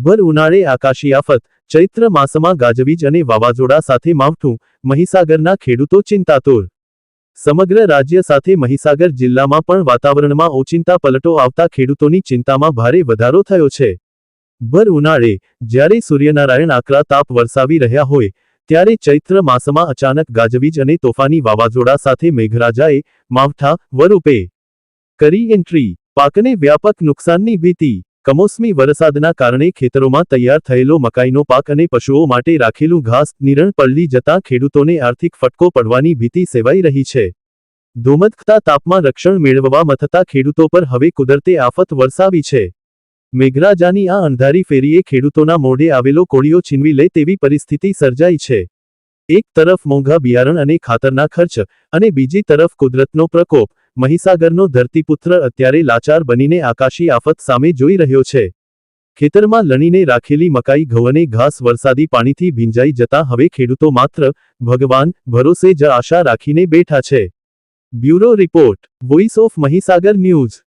ભર ઉનાળે આકાશી આફત, ચૈત્ર માસમાં ગાજવીજ અને વાવાઝોડા સાથે માવઠું, મહીસાગરના ખેડૂતો ચિંતાતુર। સમગ્ર રાજ્ય સાથે મહીસાગર જિલ્લામાં પણ વાતાવરણમાં ઓચિંતા પલટો આવતા ખેડૂતોની ચિંતામાં ભારે વધારો થયો છે। ભર ઉનાળે, જ્યારે સૂર્યનારાયણ આકરા તાપ વરસાવી રહ્યા હોય, ત્યારે ચૈત્ર માસમાં અચાનક ગાજવીજ અને તોફાની વાવાઝોડા સાથે મેઘરાજાએ માવઠા સ્વરૂપે કરી એન્ટ્રી। પાકને વ્યાપક નુકસાનની ભીતિ। કમોસમી વરસાદના કારણે ખેતરોમાં તૈયાર થયેલો મકાઈનો પાક અને પશુઓ માટે રાખેલું ઘાસ નિરણ પલળી જતાં ખેડૂતોને આર્થિક ફટકો પડવાની ભીતિ સેવાઈ રહી છે। ધોમધખતા તાપમાં રક્ષણ મેળવવા મથતા ખેડૂતો પર હવે કુદરતે આફત વરસાવી છે। મેઘરાજાની આ અંધારી ફેરીએ ખેડૂતોના મોઢે આવેલો કોળિયો છીનવી લે તેવી પરિસ્થિતિ સર્જાઈ છે। એક તરફ મોંઘા બિયારણ અને ખાતરના ખર્ચ, અને બીજી તરફ કુદરતનો પ્રકોપ। મહીસાગરનો ધરતીપુત્ર અત્યારે લાચાર બનીને આકાશી આફત સામે જોઈ રહ્યો છે। ખેતરમાં લણીને રાખેલી મકાઈ ઘઉં અને ઘાસ વરસાદી પાણીથી ભીંજાઈ જતાં હવે ખેડૂતો માત્ર ભગવાન ભરોસે જ આશા રાખીને બેઠા છે। Bureau report, voice of Mahisagar news.